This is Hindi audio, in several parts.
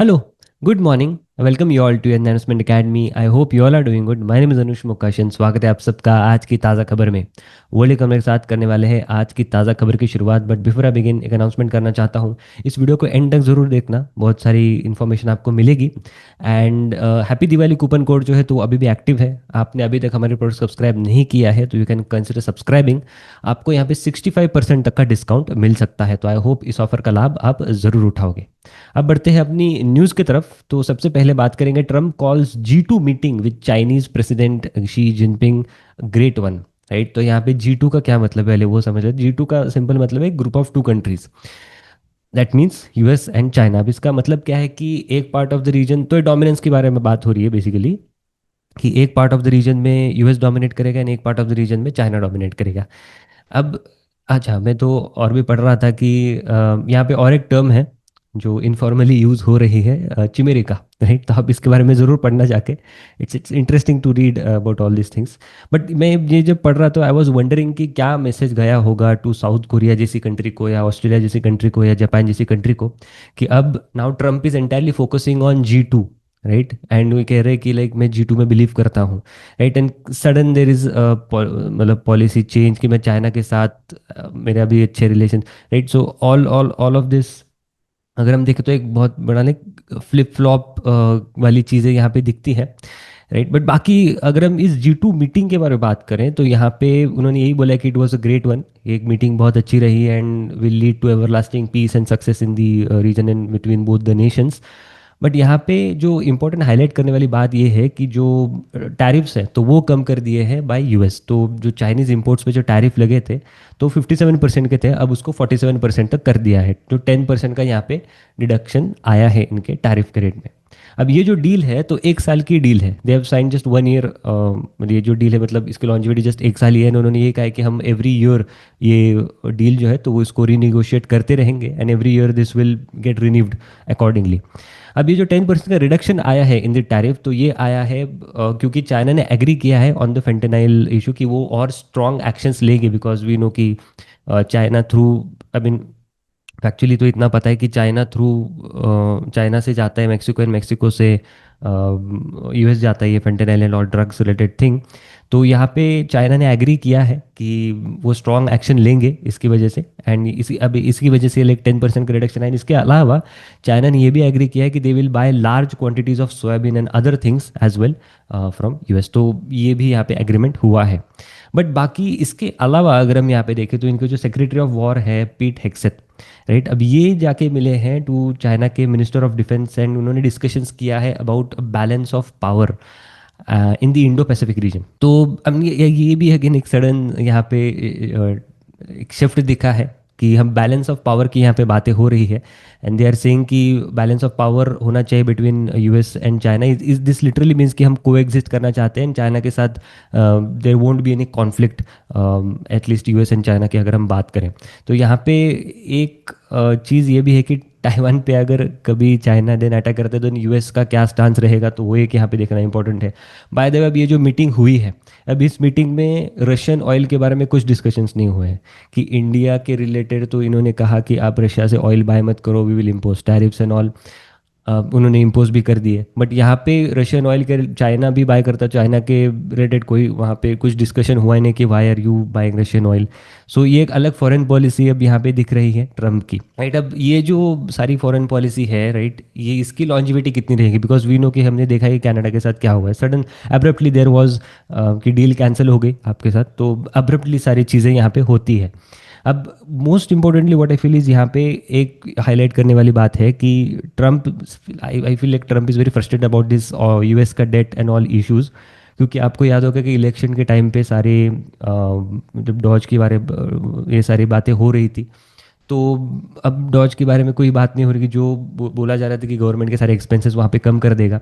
Hello, good morning. Welcome you all to Enhancement Academy. I hope you all are doing good. My name is Anush Mukashin. स्वागत है आप सबका आज की ताज़ा खबर में। वर्ल्ड इकोनॉमिक के साथ करने वाले हैं आज की ताज़ा खबर की शुरुआत। बट बिफोर आई बिगिन एक अनाउंसमेंट करना चाहता हूँ। इस वीडियो को एंड तक ज़रूर देखना, बहुत सारी इन्फॉर्मेशन आपको मिलेगी। And happy Diwali coupon code जो है तो अभी भी एक्टिव है। आपने अभी तक हमारे प्रोडक्ट सब्सक्राइब नहीं किया है तो यू कैन कंसिडर सब्सक्राइबिंग। आपको यहाँ पे 65% तक का डिस्काउंट मिल सकता है, तो आई होप इस ऑफर का लाभ आप ज़रूर उठाओगे। अब बढ़ते हैं अपनी न्यूज़ की तरफ। तो सबसे पहले बात करेंगे, Trump calls G2 meeting with Chinese president Xi Jinping great one. Right, तो यहाँ पे G2 का क्या मतलब है, पहले वो समझ लेते। G2 का सिंपल मतलब है group of two countries, that means US and China. अब इसका मतलब क्या है कि एक पार्ट ऑफ द रीजन, तो डोमिनेंस के बारे में बात हो रही है बेसिकली, कि एक पार्ट ऑफ द रीजन में यूएस डोमिनेट करेगा एंड एक पार्ट ऑफ द रीजन में चाइना डोमिनेट करेगा। अब अच्छा, मैं तो और भी पढ़ रहा था कि यहाँ पे और एक टर्म है जो इनफॉर्मली यूज़ हो रही है, चिमेरिका। राइट, तो आप इसके बारे में ज़रूर पढ़ना जाके। It's interesting to read about all this things. But मैं ये जब पढ़ रहा था आई वाज वंडरिंग कि क्या मैसेज गया होगा टू साउथ कोरिया जैसी कंट्री को, या ऑस्ट्रेलिया जैसी कंट्री को, या जापान जैसी कंट्री को, कि अब now Trump is entirely focusing on G2। Right, and वो कह रहे हैं कि लाइक मैं G2 में बिलीव करता हूँ। Right, and sudden there is मतलब पॉलिसी चेंज कि मैं चाइना के साथ मेरे अभी अच्छे relation. Right, so all all all of this अगर हम देखें तो एक बहुत बड़ा लाइक फ्लिप फ्लॉप वाली चीज़ें यहाँ पे दिखती है। राइट, बट बाकी अगर हम इस G2 मीटिंग के बारे में बात करें तो यहाँ पे उन्होंने यही बोला कि it was a great one, एक मीटिंग बहुत अच्छी रही and will lead to everlasting peace and success in the region and between both the nations. But यहाँ पे जो इम्पोर्टेंट हाईलाइट करने वाली बात ये है कि जो टैरिफ्स हैं तो वो कम कर दिए हैं बाय यूएस। तो जो चाइनीज़ इंपोर्ट्स पे जो टैरिफ लगे थे तो 57% के थे, अब उसको 47% तक कर दिया है। तो 10% का यहाँ पे डिडक्शन आया है इनके टैरिफ के रेट में। अब ये जो डील है तो एक साल की डील है, they have sign just 1 year. मतलब ये जो डील है मतलब इसकी लॉन्जिविटी जस्ट एक साल ही है। and उन्होंने ये कहा है कि हम एवरी ईयर ये डील जो है तो वो इसको रीनिगोशिएट करते रहेंगे and every year this will get renewed accordingly. अब ये जो 10% का रिडक्शन आया है इन द टैरिफ तो ये आया है क्योंकि चाइना ने एग्री किया है ऑन द फेंटेनाइल इशू कि वो और स्ट्रॉन्ग एक्शंस लेंगे, बिकॉज वी नो कि China through, I mean actually तो इतना पता है कि चाइना थ्रू चाइना से जाता है मेक्सिको एंड मेक्सिको से यूएस जाता है ये फेंटेनाइल एंड और ड्रग्स रिलेटेड थिंग। तो यहाँ पे चाइना ने एग्री किया है कि वो स्ट्रॉन्ग एक्शन लेंगे इसकी वजह से, एंड इसी अभी इसकी वजह से लाइक 10% का रिडक्शन है। इसके अलावा चाइना ने ये भी एग्री किया है कि they will buy large quantities of soybean and other things as well from US. तो ये भी यहाँ पे एग्रीमेंट हुआ है। बट बाकी इसके अलावा अगर हम यहाँ पे देखें तो इनके जो सेक्रेटरी ऑफ वॉर है पीट हेक्सेट, राइट, अब ये जाके मिले हैं टू चाइना के मिनिस्टर ऑफ डिफेंस एंड उन्होंने डिस्कशंस किया है about balance of power in the Indo Pacific region. तो अब ये भी अगेन एक सडन यहाँ पे एक शिफ्ट दिखा है कि हम बैलेंस ऑफ पावर की यहाँ पे बातें हो रही है एंड दे आर सेइंग कि बैलेंस ऑफ पावर होना चाहिए between US and China. Is this literally means कि हम को एग्जिस्ट करना चाहते हैं चाइना के साथ, there won't be any conflict at least US and China की अगर हम बात करें। तो यहाँ पे एक चीज़ ये भी है कि ताइवान पे अगर कभी चाइना देन अटैक करते हैं तो यूएस का क्या स्टांस रहेगा, तो वो एक यहाँ पे देखना इंपॉर्टेंट है। बाय द वे, अब ये जो मीटिंग हुई है, अब इस मीटिंग में रशियन ऑयल के बारे में कुछ डिस्कशंस नहीं हुए हैं कि इंडिया के रिलेटेड। तो इन्होंने कहा कि आप रशिया से ऑयल बाय मत करो, we will impose tariffs and all. उन्होंने इम्पोज भी कर दिए। बट यहाँ पे रशियन ऑयल के चाइना भी बाय करता, चाइना के रिलेटेड कोई वहाँ पे कुछ डिस्कशन हुआ ही नहीं कि why are you buying Russian oil. So ये एक अलग फॉरेन पॉलिसी अब यहाँ पे दिख रही है ट्रम्प की। राइट, अब ये जो सारी फॉरेन पॉलिसी है, राइट, ये इसकी लॉन्जिविटी कितनी रहेगी, बिकॉज वी नो कि हमने देखा है कि कनाडा के साथ क्या हुआ है। सडन अब्रप्टली देयर वाज कि डील कैंसिल हो गई आपके साथ, तो अब्रप्टली सारी चीज़ें यहाँ पे होती है। अब most importantly what I feel is यहाँ पे एक हाईलाइट करने वाली बात है कि Trump, I feel like Trump is very frustrated about this US का डेट एंड ऑल इश्यूज। क्योंकि आपको याद होगा कि इलेक्शन के टाइम पे सारे जब डॉज के बारे ये सारी बातें हो रही थी, तो अब डॉज के बारे में कोई बात नहीं हो रही कि जो बोला जा रहा था कि गवर्नमेंट के सारे एक्सपेंसेस वहाँ पे कम कर देगा।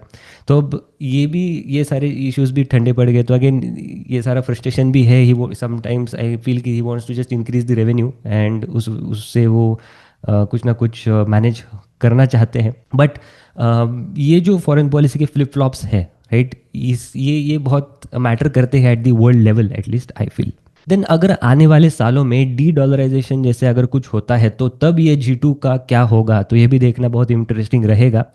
तो अब ये भी, ये सारे इश्यूज भी ठंडे पड़ गए। तो अगेन ये सारा फ्रस्ट्रेशन भी है ही, वो समटाइम्स आई फील कि he wants to just increase the revenue and उससे वो कुछ ना कुछ मैनेज करना चाहते हैं। बट ये जो फॉरेन पॉलिसी के फ्लिप फ्लॉप्स है, राइट, इस ये बहुत मैटर करते हैं at the world level, at least I feel. Then अगर आने वाले सालों में डी डॉलराइजेशन जैसे अगर कुछ होता है तो तब ये G2 का क्या होगा, तो ये भी देखना बहुत इंटरेस्टिंग रहेगा।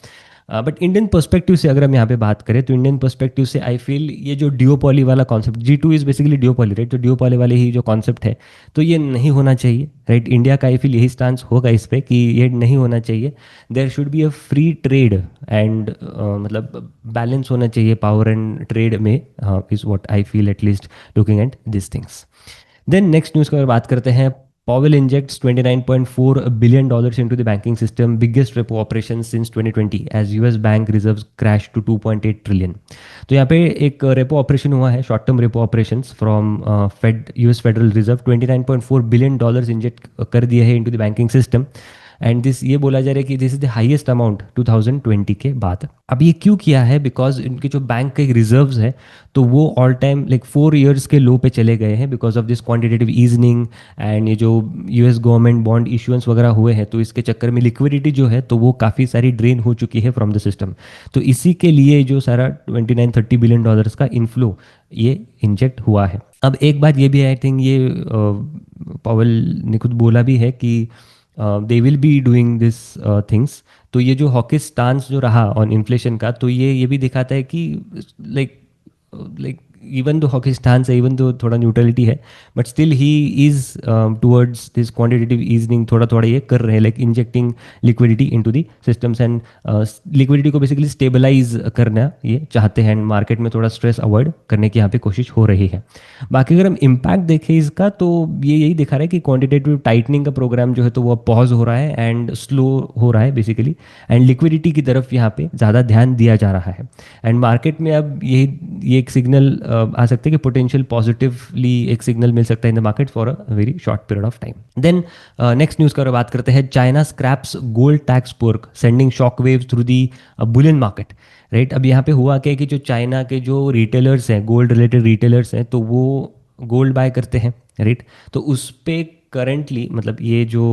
बट इंडियन पर्सपेक्टिव से अगर हम यहाँ पे बात करें तो इंडियन पर्सपेक्टिव से आई फील ये जो डियोपॉली वाला concept, G2 is basically duopoly, right? तो डियोपॉली वाले ही जो कॉन्सेप्ट है, तो ये नहीं होना चाहिए, राइट? इंडिया का आई फील यही स्टांस होगा इस पे कि ये नहीं होना चाहिए। There should be a free trade and मतलब बैलेंस होना चाहिए पावर एंड ट्रेड में, is what I feel at least looking at this things. Then next news की अगर बात करते हैं, Powell injects $29.4 billion into the banking system, biggest repo operation since 2020 as US bank reserves crash to 2.8 trillion। तो यहाँ पे एक रेपो ऑपरेशन हुआ है, short term repo operations from Fed US federal reserve, $29.4 billion inject कर दिए हैं into the banking system. And this, ये बोला जा रहा है कि this is the highest amount 2020 के बाद। अब ये क्यों किया है? बिकॉज इनके जो बैंक के रिजर्व्स है तो वो ऑल टाइम लाइक 4 years के लो पे चले गए हैं because of this quantitative easing and ये जो यूएस गवर्नमेंट बॉन्ड इशुएंस वगैरह हुए हैं, तो इसके चक्कर में लिक्विडिटी जो है तो वो काफ़ी सारी ड्रेन हो चुकी है फ्रॉम द सिस्टम। तो इसी के लिए जो सारा 29-30 बिलियन डॉलर्स का इन्फ्लो ये इंजेक्ट हुआ है। अब एक बात ये भी है, आई थिंक ये पॉवेल ने खुद बोला भी है कि they will be doing this things. तो ये जो हॉकिश स्टांस जो रहा ऑन इन्फ्लेशन का, तो ये भी दिखाता है कि like like even though hawkish stance है, इवन दो थोड़ा न्यूट्रलिटी है, but still he is towards this quantitative easing, थोड़ा थोड़ा ये कर रहे हैं, like injecting liquidity into the systems and liquidity को बेसिकली स्टेबलाइज करना ये चाहते हैं, एंड मार्केट में थोड़ा स्ट्रेस अवॉइड करने की यहाँ पे कोशिश हो रही है। बाकी अगर हम इम्पैक्ट देखें इसका, तो ये यही दिखा रहा है कि क्वांटिटेटिव टाइटनिंग का प्रोग्राम जो है तो वो अब पॉज हो रहा है एंड स्लो हो रहा है बेसिकली, एंड लिक्विडिटी की तरफ यहाँ पे ज़्यादा ध्यान दिया जा रहा है। एंड मार्केट में अब ये एक सिग्नल आ सकते हैं कि पोटेंशियल पॉजिटिवली एक सिग्नल मिल सकता है in the market for a very short period of time. Then next news का बात करते हैं, China scraps gold tax perk sending shock waves through the bullion market, right? अब यहाँ पे हुआ क्या है कि जो चाइना के जो रिटेलर्स हैं, गोल्ड रिलेटेड रिटेलर्स हैं, तो वो गोल्ड बाय करते हैं, राइट? तो उस पे करंटली, मतलब ये जो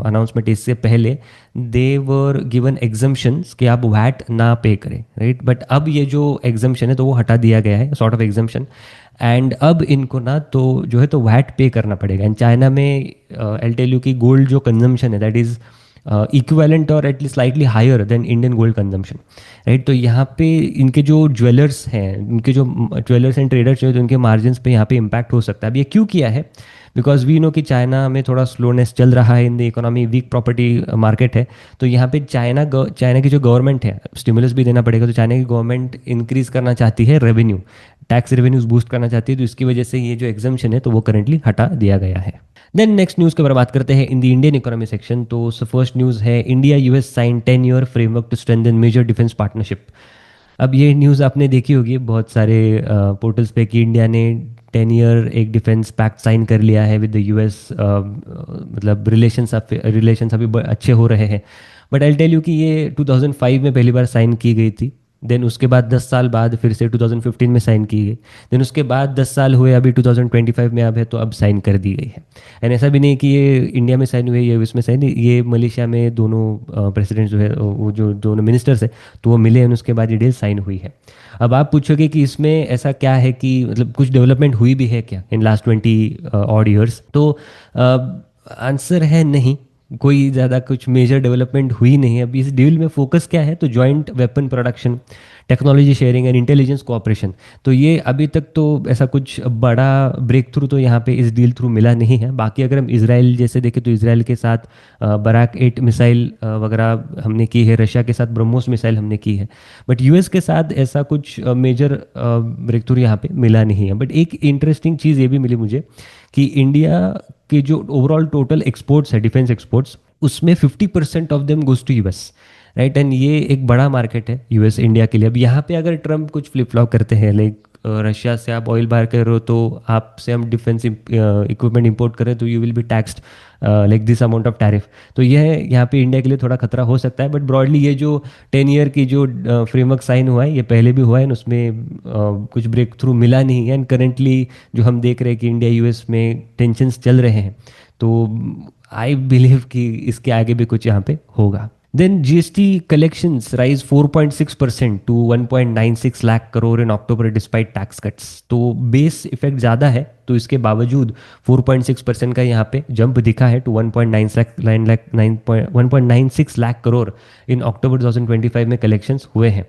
अनाउंसमेंट इससे पहले दे वर गिवन एग्जम्पशंस कि आप वैट ना पे करें, राइट? बट अब ये जो एग्जम्पशन है तो वो हटा दिया गया है, सॉर्ट ऑफ एग्जम्पशन। एंड अब इनको ना तो जो है तो वैट पे करना पड़ेगा। एंड चाइना में आई टेल यू कि गोल्ड जो कंजम्पशन है दैट इज़ इक्विवेलेंट और at least slightly higher than Indian gold consumption, right? तो यहाँ पे इनके जो ज्वेलर्स हैं, इनके जो ज्वेलर्स एंड ट्रेडर्स हैं, तो उनके मार्जिन्स पे यहाँ पे इम्पैक्ट हो सकता है। अब ये क्यों किया है? बिकॉज वी नो कि चाइना में थोड़ा स्लोनेस चल रहा है in the economy, weak property market है। तो यहाँ पे चाइना की जो गवर्नमेंट है, स्टिमुलस भी देना पड़ेगा, तो चाइना की गवर्नमेंट इंक्रीज करना चाहती है रेवेन्यू, टैक्स रेवेन्यूज बूस्ट करना चाहती है, तो इसकी वजह से ये जो एग्जम्पशन है तो वो करंटली हटा दिया गया है। देन नेक्स्ट न्यूज़ के बारे में बात करते हैं in the Indian economy section. तो फर्स्ट न्यूज़ है, India US sign 10-year framework to strengthen major defence partnership. अब ये न्यूज़ आपने देखी होगी बहुत सारे पोर्टल्स पे कि इंडिया ने 10 year एक डिफेंस पैक्ट साइन कर लिया है विद द यूएस, मतलब रिलेशंस अभी अच्छे हो रहे हैं। बट आई टेल यू कि ये 2005 में पहली बार साइन की गई थी, देन उसके बाद 10 साल बाद फिर से 2015 में साइन की गई, देन उसके बाद 10 साल हुए, अभी 2025 में अब है तो अब साइन कर दी गई है। एंड ऐसा भी नहीं कि ये इंडिया में साइन हुई है, ये इसमें साइन, ये मलेशिया में दोनों प्रेसिडेंट जो है, वो जो दोनों मिनिस्टर्स हैं, तो वो मिले हैं, उसके बाद ये डील साइन हुई है। अब आप पूछोगे कि इसमें ऐसा क्या है कि मतलब कुछ डेवलपमेंट हुई भी है क्या इन लास्ट 20 odd years? तो आंसर है नहीं, कोई ज़्यादा कुछ मेजर डेवलपमेंट हुई नहीं है। अभी इस डील में फोकस क्या है, तो joint weapon production, technology sharing and intelligence cooperation. तो ये अभी तक तो ऐसा कुछ बड़ा ब्रेक थ्रू तो यहाँ पे इस डील थ्रू मिला नहीं है। बाकी अगर हम इसराइल जैसे देखें तो इसराइल के साथ बराक 8 मिसाइल वगैरह हमने की है, रशिया के साथ ब्रह्मोस मिसाइल हमने की है, बट यूएस के साथ ऐसा कुछ मेजर ब्रेक थ्रू यहाँ पे मिला नहीं है। बट एक इंटरेस्टिंग चीज़ ये भी मिली मुझे कि इंडिया के जो ओवरऑल टोटल एक्सपोर्ट्स है, डिफेंस एक्सपोर्ट्स, उसमें 50% of them goes to US, right? And ये एक बड़ा मार्केट है यूएस इंडिया के लिए। अब यहाँ पे अगर ट्रम्प कुछ फ्लिप फ्लॉप करते हैं, लाइक रशिया से आप ऑयल बाय कर रहे हो तो आपसे हम डिफेंस इक्विपमेंट इंपोर्ट करें तो you will be taxed like this amount of tariff, तो यह यहाँ पे इंडिया के लिए थोड़ा खतरा हो सकता है। बट ब्रॉडली ये जो 10 year की जो फ्रेमवर्क साइन हुआ है, ये पहले भी हुआ है, उसमें कुछ ब्रेक थ्रू मिला नहीं है। एंड करेंटली जो हम देख रहे हैं कि इंडिया यूएस में टेंशन्स चल रहे हैं, तो आई बिलीव कि इसके आगे भी कुछ यहाँ पे होगा। Then GST collections rise 4.6% to 1.96 lakh crore in October despite tax cuts. तो बेस इफेक्ट ज़्यादा है, तो इसके बावजूद 4.6% का यहाँ पे जंप दिखा है टू 1.96 लाख करोड़ इन अक्टूबर 2025 में कलेक्शंस हुए हैं।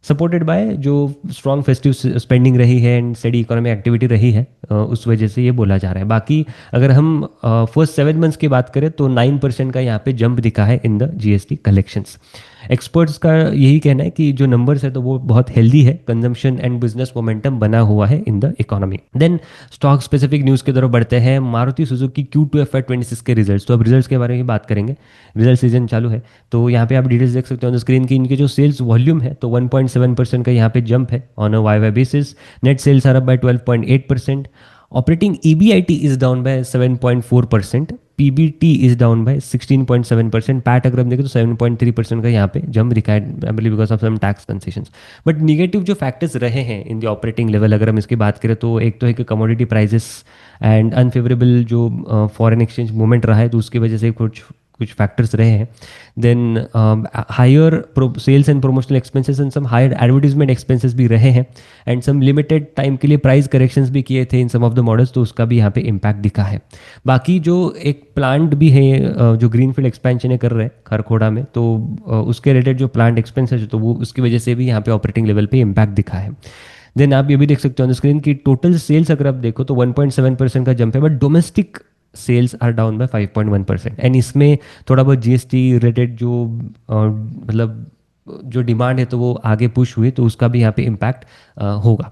सपोर्टेड बाय जो स्ट्रॉन्ग फेस्टिव स्पेंडिंग रही है एंड स्टडी इकोनॉमिक एक्टिविटी रही है, उस वजह से ये बोला जा रहा है। बाकी अगर हम फर्स्ट 7 मंथ्स की बात करें तो 9% का यहाँ पे जंप दिखा है in the GST collections. Experts का यही कहना है कि जो नंबर्स है तो वो बहुत हेल्दी है, कंजम्पशन एंड बिजनेस मोमेंटम बना हुआ है in the economy. Then stock specific news की तरफ बढ़ते हैं। मारुति सुजुकी Q2 FY26 के रिजल्ट्स, तो अब रिजल्ट्स के बारे में बात करेंगे। रिजल्ट सीजन चालू है, तो यहाँ पे आप डिटेल्स देख सकते हो ऑन द स्क्रीन की। इनके जो सेल्स वॉल्यूम है तो 1.7% का यहाँ पे जंप है on a Y basis. Net sales are up by 12.8%। Operating EBIT is down by 7.4%। PBT is down by 16.7%। PAT अगर हम देखें तो 7.3% का यहाँ पे जंप दिखा है because of some tax concessions. But negative जो फैक्टर्स रहे हैं इन द ऑपरेटिंग लेवल अगर हम इसकी बात करें तो एक तो है कि कमोडिटी प्राइसेस एंड अनफेवरेबल जो फॉरेन एक्सचेंज मूवमेंट रहा है, तो उसकी वजह से कुछ कुछ फैक्टर्स रहे हैं। Then higher sales and promotional expenses and some higher advertisement expenses भी रहे हैं एंड सम लिमिटेड टाइम के लिए प्राइस करेक्शंस भी किए थे इन सम ऑफ द मॉडल्स, तो उसका भी यहाँ पे इम्पैक्ट दिखा है। बाकी जो एक प्लांट भी है जो ग्रीनफील्ड एक्सपेंशन कर रहे हैं खरखोड़ा में, तो उसके रिलेटेड जो प्लांट एक्सपेंसेस है तो वो उसकी वजह से भी यहाँ पे ऑपरेटिंग लेवल पे इम्पैक्ट दिखा है। देन आप ये भी देख सकते हो ऑन द स्क्रीन की टोटल सेल्स अगर आप देखो तो 1.7% का जंप है, but domestic sales are down by 5.1%। And इसमें थोड़ा बहुत जीएसटी रिलेटेड जो मतलब जो डिमांड है तो वो आगे पुश हुई, तो उसका भी यहाँ पे इम्पैक्ट होगा।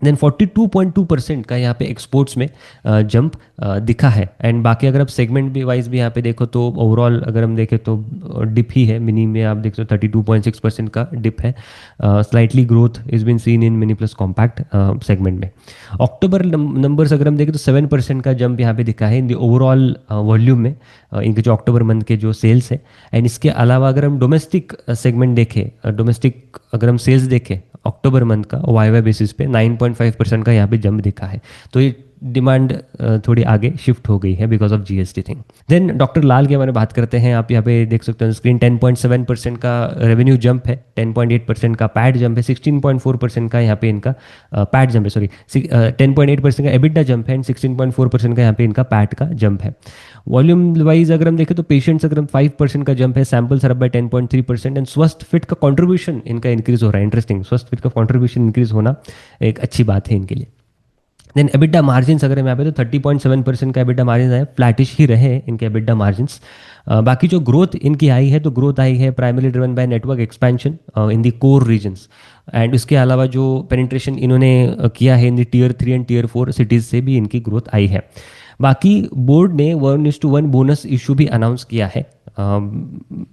देन 42.2% का यहाँ पे एक्सपोर्ट्स में जंप दिखा है। एंड बाकी अगर आप सेगमेंट भी वाइज भी यहाँ पे देखो तो ओवरऑल अगर हम देखें तो डिप ही है। मिनी में आप देख सकते हो 32.6% का डिप है। Slightly growth is been seen in mini plus compact segment में। अक्टूबर नंबर्स अगर हम देखें तो 7% का जंप यहाँ पे दिखा है इन द ओवरऑल वॉल्यूम में, इनके जो अक्टूबर मंथ के जो सेल्स है। एंड इसके अलावा अगर हम डोमेस्टिक सेगमेंट देखें, डोमेस्टिक अगर हम सेल्स देखें अक्टूबर मंथ का वाई बेसिस पे 9.5% का यहाँ पे जंप दिखा है। तो ये डिमांड थोड़ी आगे शिफ्ट हो गई है because of GST thing. Then doctor Lal के बारे में बात करते हैं। आप यहाँ पे देख सकते हैं स्क्रीन 10.7% का रेवेन्यू जंप है, 10.8% का पैट जंप है, 16.4% का यहाँ पे इनका पैट जंप है, सॉरी 10.8% का एबिटा जंप है एंड 16.4% का यहाँ पे इनका पैट का जंप है। वॉल्यूम वाइज अगर हम देखें तो पेशेंट्स अगर हम 5% का जंप है, सैंपल्स आर बाय 10.3% एंड स्वस्थ फिट का कंट्रीब्यूशन इनका इंक्रीज हो रहा है। इंटरेस्टिंग, स्वस्थ फिट का कंट्रीब्यूशन इंक्रीज होना एक अच्छी बात है इनके लिए। देन एबिटा मार्जिन अगर हम यहाँ पे तो 30.7% का एबिटा मार्जिन आए, फ्लैटिश ही रहे इनके एबिटा मार्जिन। बाकी जो ग्रोथ इनकी आई है तो ग्रोथ आई है primarily driven by network expansion in the core regions and उसके अलावा जो पेनिट्रेशन इन्होंने किया है in the Tier 3 and Tier 4 cities से भी इनकी ग्रोथ आई है। बाकी बोर्ड ने 1:1 बोनस इशू भी अनाउंस किया है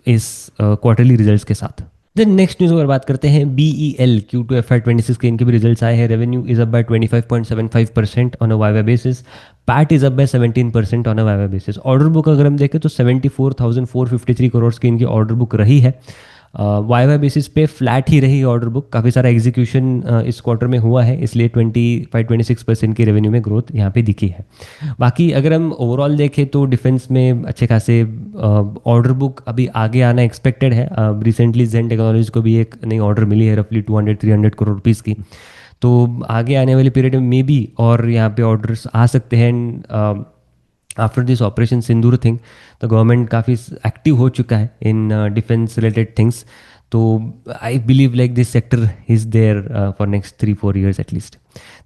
इस क्वार्टरली रिजल्ट्स के साथ। देन नेक्स्ट न्यूज़ पर बात करते हैं। BEL Q2 FY26 के इनके भी रिजल्ट्स आए हैं। Revenue is up by 25.75% on a Y basis. PAT is up by 17% on a Y basis. Order book अगर हम देखें तो 74,453 करोड़ की इनकी ऑर्डर बुक रही है। वाई बेसिस पे फ्लैट ही रही ऑर्डर बुक, काफ़ी सारा एग्जीक्यूशन इस क्वार्टर में हुआ है, इसलिए 25-26% की रेवेन्यू में ग्रोथ यहाँ पे दिखी है। बाकी अगर हम ओवरऑल देखें तो डिफेंस में अच्छे खासे ऑर्डर बुक अभी आगे आना एक्सपेक्टेड है। रिसेंटली जेन टेक्नोलॉजीज को भी एक नई ऑर्डर मिली है रफली 200-300 करोड़ रुपीज़ की, तो आगे आने वाले पीरियड में मे बी और यहाँ पे ऑर्डर्स आ सकते हैं। After this operation Sindoor thing तो गवर्नमेंट काफ़ी एक्टिव हो चुका है इन डिफेंस रिलेटेड थिंग्स, तो I believe like this sector is there for next 3-4 years at least.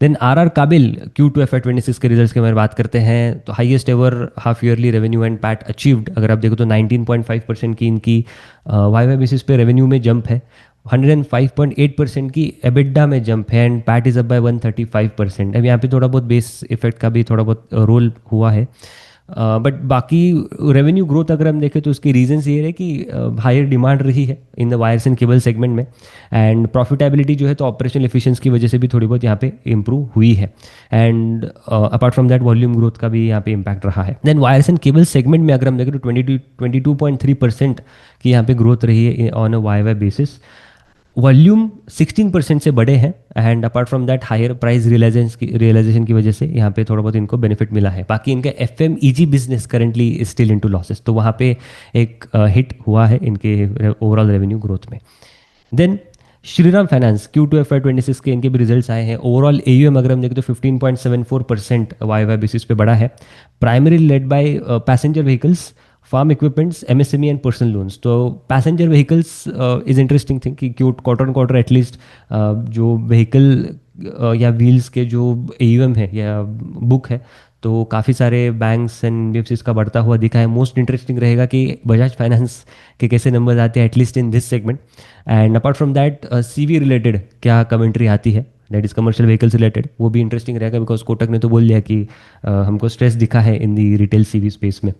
Then RR Kabel Q2 FY26 के रिजल्ट्स के बारे में बात करते हैं। तो highest ever half yearly revenue and PAT achieved अगर आप देखो तो 19.5% की इनकी वाई बेसिस पे रेवेन्यू में जंप है, 105.8% की एबिडा में जंप है and PAT is up bye 135%। अब यहाँ पे थोड़ा बहुत बेस इफेक्ट का भी थोड़ा बहुत रोल हुआ है, बट बाकी रेवेन्यू ग्रोथ अगर हम देखें तो उसकी रीजंस ये है कि हायर डिमांड रही है in the wires and cable segment में एंड प्रॉफिटेबिलिटी जो है तो ऑपरेशनल एफिशिएंसी की वजह से भी थोड़ी बहुत यहाँ पे इंप्रूव हुई है and apart from that volume growth का भी यहाँ पे इम्पैक्ट रहा है। Then wires and cable segment में अगर हम देखें तो 22.3% की यहाँ पे ग्रोथ रही है on a Y basis. Volume 16% से बड़े हैं, and apart from that higher price realisation की वजह से यहाँ पे थोड़ा बहुत इनको बेनिफिट मिला है। बाकी इनका FMEG business currently still into losses, तो वहाँ पे एक हिट हुआ है इनके ओवरऑल रेवेन्यू ग्रोथ में। Then Shriram finance Q2 FY26 के इनके भी रिजल्ट्स आए हैं। ओवरऑल AUM अगर हम देखें तो 15.74% वाई बेसिस पे बढ़ा है, primary led by passenger vehicles, farm equipments, MSME and personal loans. तो passenger vehicles is interesting thing कि क्वार्टर ऑन क्वार्टर एटलीस्ट जो व्हीकल या व्हील्स के जो AUM है या बुक है, तो काफ़ी सारे बैंक्स एंड NBFCs का बढ़ता हुआ दिखा है। मोस्ट इंटरेस्टिंग रहेगा कि बजाज फाइनेंस के कैसे नंबर्स आते हैं at least in this segment. And apart from that CV related क्या कमेंट्री आती है, that is commercial vehicles related, वो भी इंटरेस्टिंग रहेगा, बिकॉज कोटक ने तो बोल दिया कि हमको स्ट्रेस दिखा है in the retail CV space में।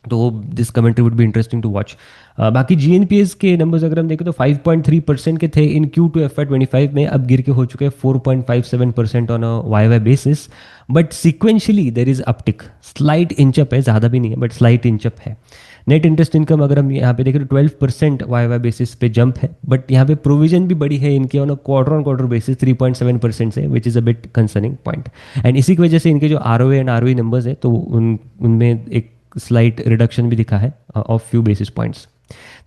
तो this commentary would be interesting to watch. बाकी GNPAs के नंबर्स अगर हम देखें तो 5.3% के थे इन Q2 FY25 में, अब गिर के हो चुके हैं 4.57% on a Y basis. But sequentially there is uptick, slight inch up है, ज़्यादा भी नहीं है बट स्लाइट इंचअप है। नेट इंटरेस्ट इनकम अगर हम यहाँ पे देखें तो 12% वाई बेसिस पे जंप है, बट यहाँ पे प्रोविजन भी बड़ी है इनकी ऑन ऑन क्वार्टर बेसिस 3.7% से, which is a bit concerning point. And इसी की वजह से इनके जो ROA एंड ROE नंबर्स है तो उनमें एक स्लाइट रिडक्शन भी दिखा है of few basis points.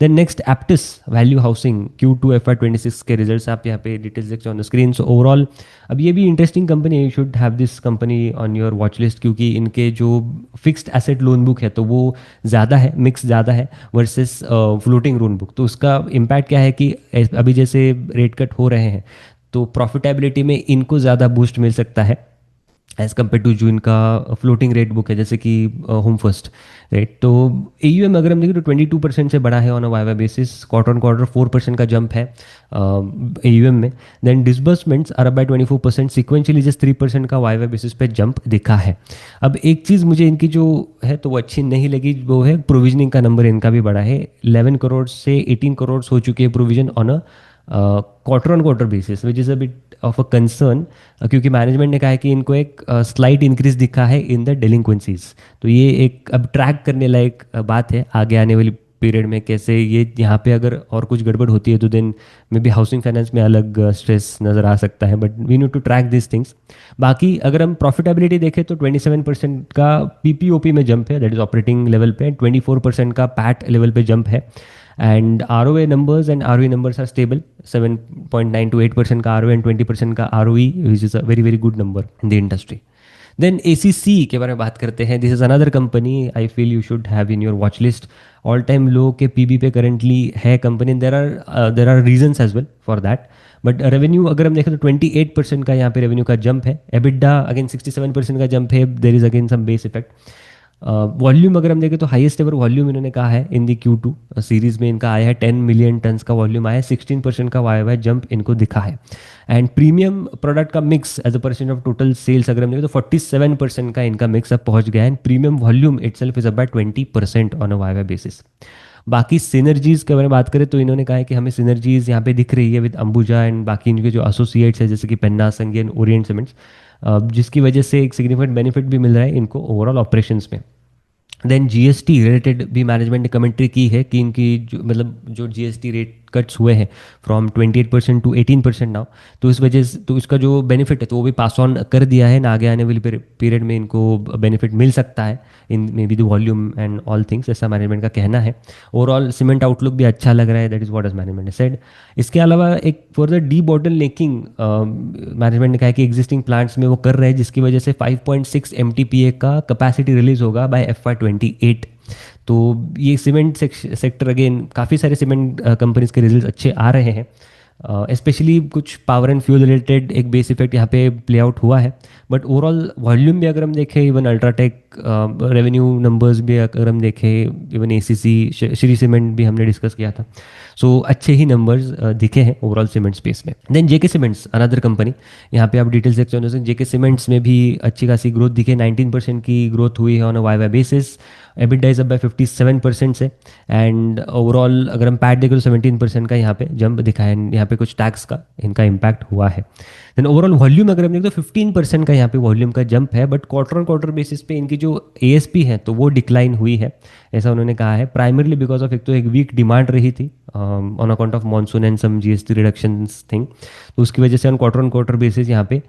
Then next Aptus Value Housing Q2 FY26 के रिजल्ट्स आप यहाँ पे डिटेल्स देखते on the screen. So overall अब ये भी इंटरेस्टिंग कंपनी है, you should have this company on your watch list, क्योंकि इनके जो फिक्स्ड एसेट लोन बुक है तो वो ज़्यादा है, मिक्स ज़्यादा है वर्सेस फ्लोटिंग लोन बुक। तो उसका इम्पैक्ट क्या है कि अभी जैसे रेट कट हो रहे हैं तो प्रॉफिटेबिलिटी में इनको ज़्यादा बूस्ट मिल सकता है एज कम्पेयर टू जो इनका फ्लोटिंग रेट बुक है, जैसे कि होम फर्स्ट राइट। तो AUM अगर हम देखें तो 22% से बढ़ा है on a Y basis, quarter on quarter 4% का जंप है AUM में। Then disbursements are up by 24%, sequentially just 3% का वाई बेसिस पे जंप दिखा है। अब एक चीज़ मुझे इनकी जो है तो वो अच्छी नहीं लगी, वो है प्रोविजनिंग का नंबर इनका भी बढ़ा है, 11 करोड़ से 18 करोड़ हो चुकी है provision on a quarter on quarter basis, which is a bit of a concern, क्योंकि मैनेजमेंट ने कहा है कि इनको एक स्लाइट इंक्रीज दिखा है इन द डेलिंक्वेंसीज। तो ये एक अब ट्रैक करने लायक बात है आगे आने वाली पीरियड में, कैसे ये यहाँ पे अगर और कुछ गड़बड़ होती है तो then maybe housing finance में अलग स्ट्रेस नज़र आ सकता है, but we need to track this things. बाकी अगर हम प्रॉफिटेबिलिटी देखें तो 27% का PPOP में जंप है, दैट इज ऑपरेटिंग लेवल पे, 24% का पैट लेवल पे जंप है। And ROA numbers and ROE numbers are stable, 7.9 to 8% का ROA and 20% का ROE, which is a very very good number in the industry. Then ACC के बारे में बात करते हैं। This is another company I feel you should have in your watch list. All time low के PB पे करेंटली है company, there are reasons as well for that. But revenue अगर हम देखें तो 28% का यहाँ पे रेवेन्यू का जंप है, EBITDA अगेन 67% का जंप है, there is again some base effect. Volume अगर हम देखें तो हाईएस्ट एवर वॉल्यूम इन्होंने कहा है इन दी Q2 सीरीज में इनका आया है, 10 मिलियन टन्स का वॉल्यूम आया है, 16% का वाई जंप इनको दिखा है। एंड प्रीमियम प्रोडक्ट का mix as a percent of total sales अगर हम देखें तो 47% का इनका मिक्स अब पहुंच गया है, and premium volume itself is about 20% on a Y basis. बाकी सिनर्जीज के बारे में बात करें तो इन्होंने कहा है कि हमें सिनर्जीज यहाँ पे दिख रही है विद अंबुजा एंड बाकी इनके जो एसोसिएट्स है जैसे कि पेन्ना संगीन ओरिएंट सीमेंट्स, जिसकी वजह से एक सिग्निफिकेंट बेनिफिट भी मिल रहा है इनको ओवरऑल ऑपरेशंस में। देन GST रिलेटेड भी मैनेजमेंट ने कमेंट्री की है कि इनकी जो मतलब जो GST रेट कट्स हुए हैं फ्रॉम 28% टू 18% नाउ, तो इस वजह से तो इसका जो बेनिफिट है तो वो भी पास ऑन कर दिया है ना, आगे आने वाली पीरियड में इनको बेनिफिट मिल सकता है in maybe the volume and all things, ऐसा मैनेजमेंट का कहना है। ओवरऑल सीमेंट आउटलुक भी अच्छा लग रहा है, that is what as management ने सेड। इसके अलावा एक further debottlenecking management ने कहा है कि एग्जिस्टिंग प्लांट्स में वो कर रहे हैं, जिसकी वजह से 5.6 MTPA का कैपेसिटी रिलीज होगा बाय FY28। तो ये सीमेंट सेक्टर अगेन काफ़ी सारे सीमेंट कंपनीज के रिजल्ट्स अच्छे आ रहे हैं, स्पेशली कुछ पावर एंड फ्यूल रिलेटेड एक बेस इफेक्ट यहाँ पे प्ले आउट हुआ है। बट ओवरऑल वॉल्यूम भी अगर हम देखें, इवन अल्ट्राटेक रेवेन्यू नंबर्स भी अगर हम देखें, इवन ACC श्री सीमेंट भी हमने डिस्कस किया था, सो अच्छे ही नंबर्स दिखे हैं ओवरऑल सीमेंट स्पेस में। Then JK cements another company, यहाँ पे आप डिटेल्स देखते हो, JK सीमेंट्स में भी अच्छी खासी ग्रोथ दिखे, 19% की ग्रोथ हुई है on a Y basis. EBITDA is up by 57% से। एंड ओवरऑल अगर हम पैट देखें तो 17% का यहाँ पे जंप दिखा है। यहाँ पे कुछ टैक्स का इनका इम्पैक्ट हुआ है। देन ओवरऑल वॉल्यूम अगर हम देखें तो 15% का यहाँ पे वॉल्यूम का जंप है, but quarter on quarter basis पे इनकी जो एएसपी है तो वो डिक्लाइन हुई है, ऐसा उन्होंने कहा है। प्राइमरली बिकॉज ऑफ एक तो एक वीक डिमांड रही थी on account of monsoon and some GST reduction thing, तो उसकी वजह से ऑन क्वार्टर बेसिस यहाँ पे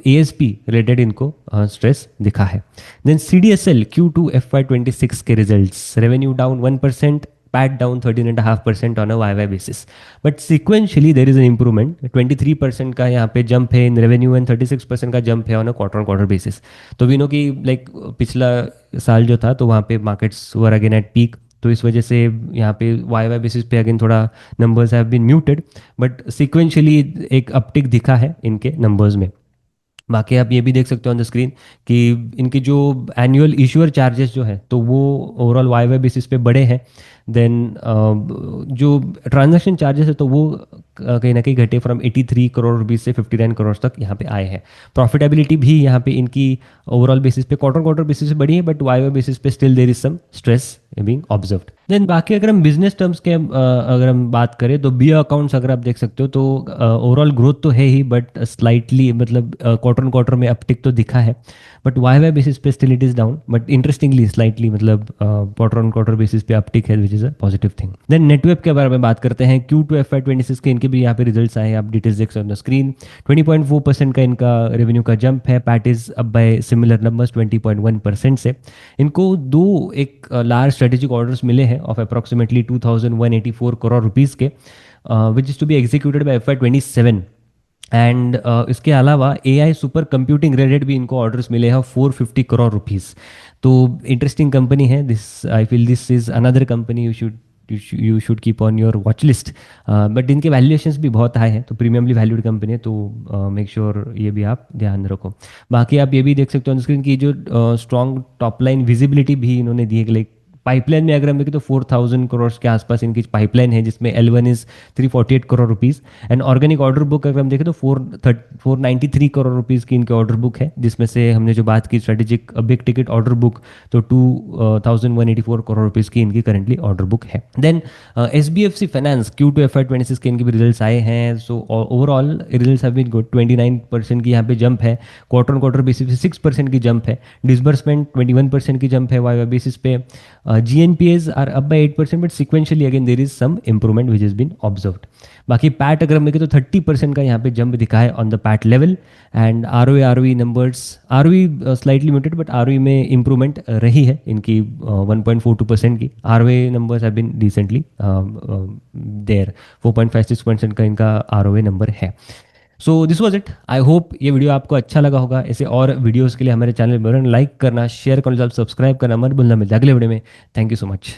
एएसपी रिलेटेड इनको स्ट्रेस दिखा है। देन CDSL Q2 FY26 के results, revenue down 1%, PAT down 13.5% on a Y basis, but sequentially there is an improvement. 23% का यहाँ पे जंप है इन रेवेन्यू एंड 36% का जंप है ऑन अ क्वार्टर बेसिस। तो वी नो कि लाइक पिछला साल जो था तो वहाँ पे markets were again at peak, तो इस वजह से यहाँ पे वाई बेसिस पे अगेन थोड़ा numbers have been muted, but sequentially एक अपटिक दिखा है इनके नंबर्स में। बाकी आप ये भी देख सकते हो ऑन द स्क्रीन कि इनकी जो एनुअल इशूअर चार्जेस जो है तो वो ओवरऑल वाई बेसिस पे बड़े हैं। देन जो ट्रांजैक्शन चार्जेस है तो वो कहीं ना कहीं घटे फ्रॉम 83 करोड़ रुपीज़ से 59 करोड़ तक यहाँ पे आए हैं। प्रॉफिटेबिलिटी भी यहाँ पे इनकी ओवरऑल बेसिस पे क्वार्टर बेसिस पे बढ़ी है, बट वाई बेसिस पे still there is some stress being observed. Then बाकी अगर हम बिजनेस टर्म्स के अगर हम बात करें तो बी अकाउंट्स अगर आप देख सकते हो तो ओवरऑल ग्रोथ तो है ही, बट स्लाइटली मतलब क्वार्टर में अपटिक तो दिखा है, बट वाई बेसिस पे still it is down, but interestingly slightly मतलब क्वार्टर बेसिस पे अपटिक है which is a positive thing. Then Netweb के बारे में बात करते हैं। Q2 FY26 के इनके भी यहाँ पे रिजल्ट्स आए, आप डिटेल्स देख सकते हो ऑन द स्क्रीन। 20.4% का इनका रेवेन्यू का जंप है, PAT is up bye similar numbers 20.1% से। इनको दो एक लार्ज स्ट्रेटेजिक ऑर्डर्स मिले हैं ऑफ अप्रॉक्सीमेटली 2184 करोड़ रुपीज़ के, which is to be executed by FY27। And इसके अलावा AI सुपर कंप्यूटिंग रिलेटेड भी इनको ऑर्डर्स मिले हैं 450 करोड़ रुपीज़। तो इंटरेस्टिंग कंपनी है this, I feel this is another company you should keep on your watch list. But इनके वैल्यूएशंस भी बहुत हाई हैं, तो प्रीमियमली वैल्यूड कंपनी है, तो मेक श्योर ये भी आप ध्यान रखो। बाकी आप ये भी देख सकते हो ऑन स्क्रीन की जो स्ट्रॉन्ग टॉप लाइन विजिबिलिटी भी इन्होंने दी है। लाइक पाइपलाइन में अगर हम देखें तो 4000 करोड़ के आसपास इनकी पाइपलाइन है, जिसमें L1 is 348 crore rupees. And organic order book अगर हम देखें तो 493 करोड़ रुपीज़ की इनकी ऑर्डर बुक है, जिसमें से हमने जो बात की strategic big ticket order book, तो 2184 करोड़ रुपीज़ की इनकी करंटली ऑर्डर बुक है। Then SBFC finance Q2 FY26 के इनके भी रिजल्ट्स आए हैं। So overall results have been good. 29% की यहाँ पे जंप है, क्वार्टर बेसिस पे 6% की जंप है, डिसबर्समेंट 21% की जंप है वाई बेसिस पे। GNPAs are up by 8%, but sequentially again there is some improvement which has been observed. बाकी पैट अगर हम देखें तो 30% का यहाँ पे जंप दिखा है on the PAT level. And ROE numbers, ROE slightly muted, but ROE में इंप्रूवमेंट रही है इनकी 1.42% की। ROA numbers have been recently there, 4.56% का इनका ROA नंबर है। So this was it. I hope ये वीडियो आपको अच्छा लगा होगा। ऐसे और वीडियोज़ के लिए हमारे चैनल पर लाइक करना, शेयर करना, सब्सक्राइब करना मत भूलना। मिलता है अगले वीडियो में। Thank you so much.